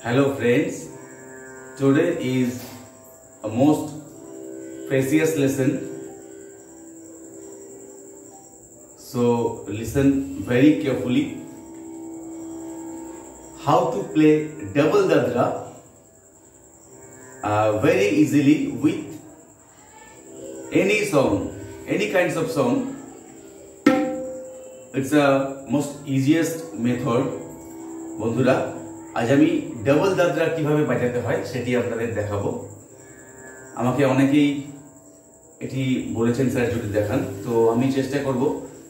Hello friends, today is a most precious lesson. So listen very carefully. How to play double dadra very easily with any song, any kinds of song. It's a most easiest method. বন্ধুরা আজ আমি double Dadra কিভাবে বাজাতে হয় সেটি আপনাদের দেখাবো। আমাকে অনেকেই এটি বলেছেন স্যার যদি দেখান, তো আমি চেষ্টা করব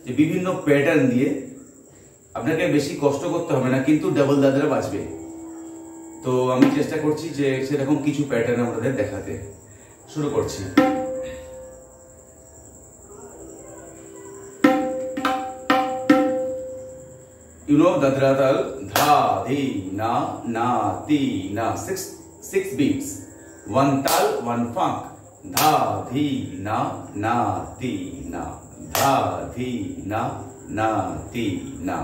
যে বিভিন্ন প্যাটার্ন দিয়ে আপনাকে বেশি কষ্ট করতে হবে না, কিন্তু ডাবল দাদরা বাজবে। তো আমি চেষ্টা করছি যে সেরকম কিছু প্যাটার্ন আপনাদের দেখাতে। শুরু করছি। You know Dadra Taal, dha, di, na, ti, na. Six beats. One tal, one funk. Dha, di, na, ti, na. Dha, di, na, ti, na.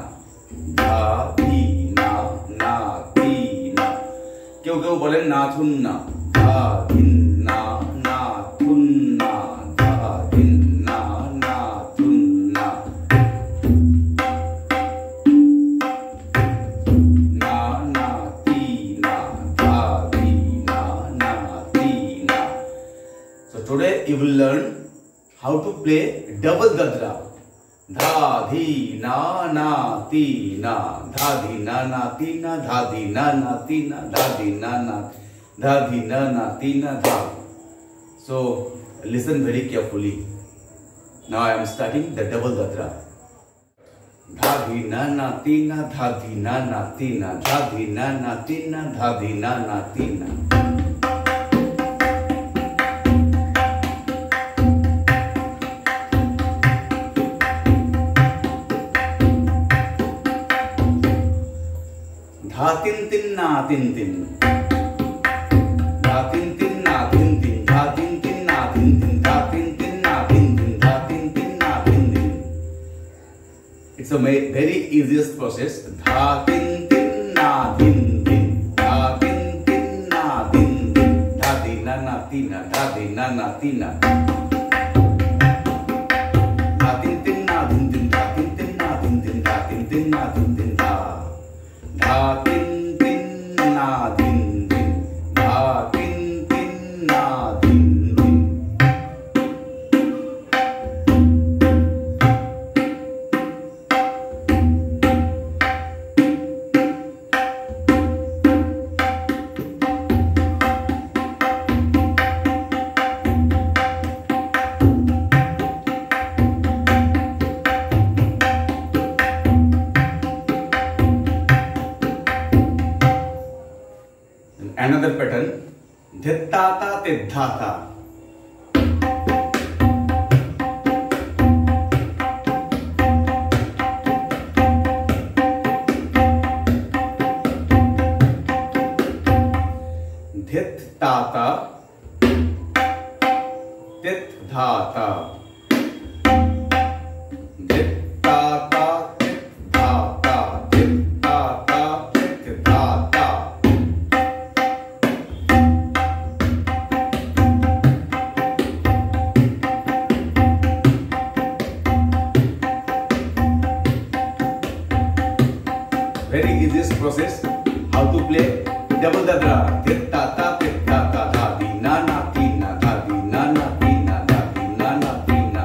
Dha, di, na, ti, na. কেউ কেউ বলেন না থুন না। ধা, ধিন, না, থুন না। ধা, ধিন, না, থুন না। Today you will learn how to play double dadra. Dha di na ti na, dha di na ti na, dha di na ti na, dha di na ti na, dha. So listen very carefully. Now I am starting the double dadra. Dha di na ti na, dha di na ti na, dha di na ti na, dha di na ti na. Dha tin tin na tin tin. Dha tin tin na tin tin. Dha tin tin na tin tin. Dha tin tin na tin tin. Dha tin tin na tin tin. It's a very easiest process. Dha tin tin na tin tin. Dha tin tin na tin tin. Dha di na ti na. Dha di na ti na. Dha tin tin na tin tin. Dha tin tin na tin tin. Dha tin tin na tin tin. Dha. Dha tin tin na tin tin. Dha tin tin na tin tin. Another pattern, dhittata tiddhata. Dhittata tiddhata. Dhittata tiddhata. Dhittata tiddhata. Very easiest process how to play double dadra. Dhittata tiddhata. Dha di na ti na. Dha di na ti na. Dha di na ti na.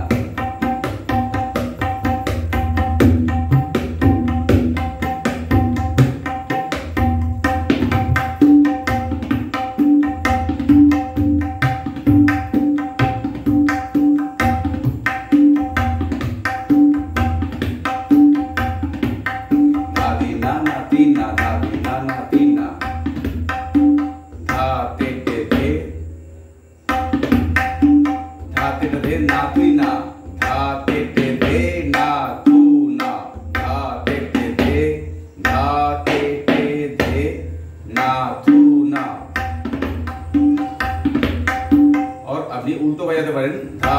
Dha di na ti na. Dha di na ti na. Dha te te te. Dha te te te na tu na. Dha te te te na tu na. Dha te te te. Dha te te te na tu na. और अपनी उल्टो बजाते पारें। धा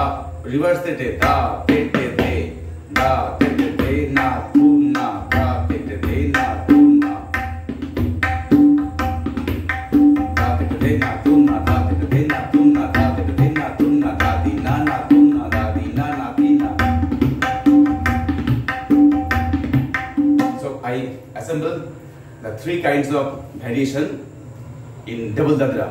reverse ते ते. धा ते ते ते. धा ते ते ते ना तू ना. धा ते ते ते ना तू ना. three kinds of variation in double dadra.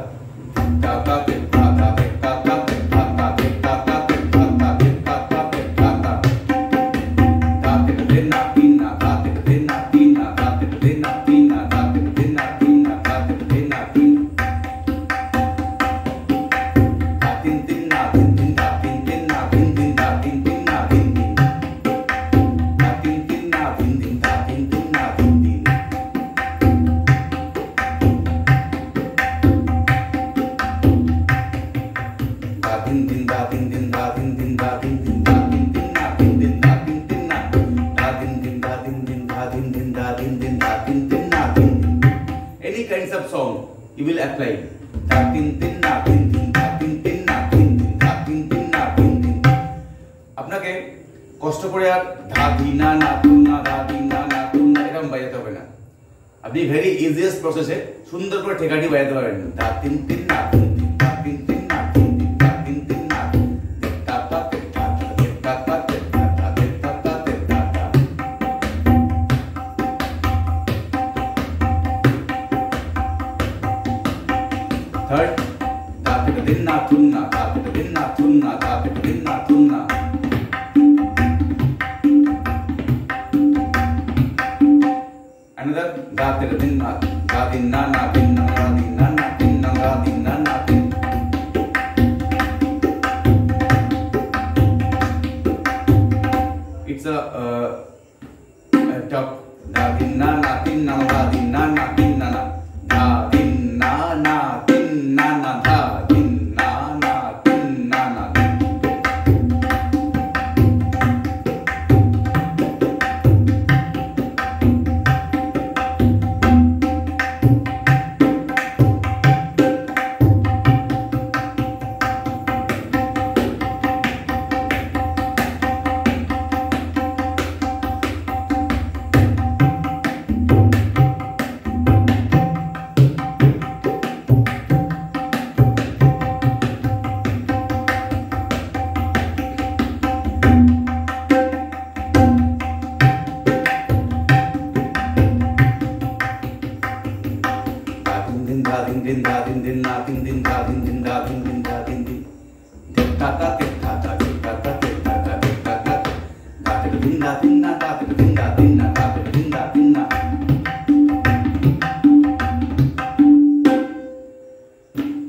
Any kinds of song you will apply. আপনাকে কষ্ট করে আর ধা ধি না না তুম না ধা ধি না না তুম না এরকম বাজাতে হবে না। আপনি ভেরি ইজিয়েস্ট প্রসেসে সুন্দর করে ঠেকাটি বাজাতে পারবেন। ধা তিন তিন না তিন তিন ধা তিন তিন না তিন তিন ধা তিন তিন না তা তা তা তা তা তা তা তা তা তা। Third, da pe din na thun na da pe din na thun na da pe din na thun na. Another da pe din na da din na na din na da din na na din na da din na na din. It's a top da din na na din na da din na na din na na da din na na din na na da din na na din na na.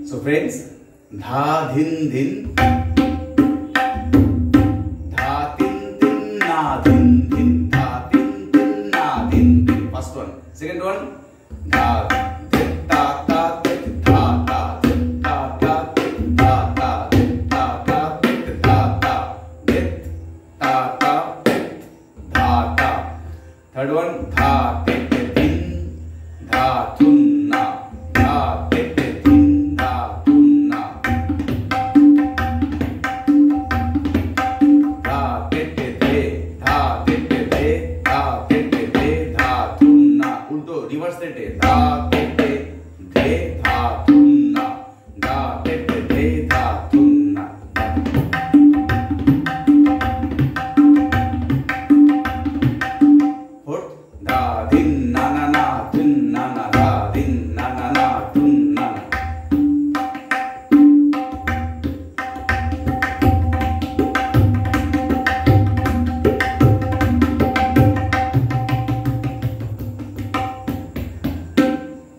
So friends, dha dhin dhin, dha tin tin na dhin dhin, dha tin tin na dhin dhin. First one. Second one, dha dhin ta ta dhin ta ta dhin ta ta dhin ta ta dhin ta ta dhin ta ta dhin ta ta dhin dha ta. Third one, dha te din, dha thun na, dha te din, dha thun na, dha te de, dha te de, dha te de, dha thun na. Ulto reverse te de, dha te de, dha thun na, dha te de, dha thun na. Fourth, da din na na na dun na na da din na na na dun na na.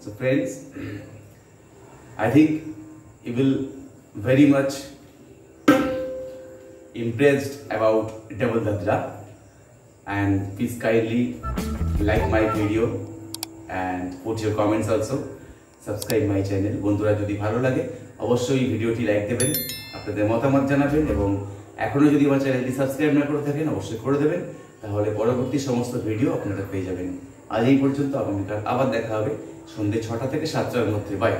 So friends, I think you will very much impressed about double dadra. And please kindly like my video and put your comments also. Subscribe my channel. বন্ধুরা যদি ভালো লাগে অবশ্যই ভিডিওটি like দেবেন, আপনাদের মতামত জানাবেন এবং এখনো যদি আমার চ্যানেলটি সাবস্ক্রাইব না করে থাকেন অবশ্যই করে দেবেন, তাহলে পরবর্তী সমস্ত ভিডিও আপনারা পেয়ে যাবেন। আজ এই পর্যন্ত, আগামীকাল আবার দেখা হবে সন্ধ্যে 6টা থেকে 7টার মধ্যে। বাই।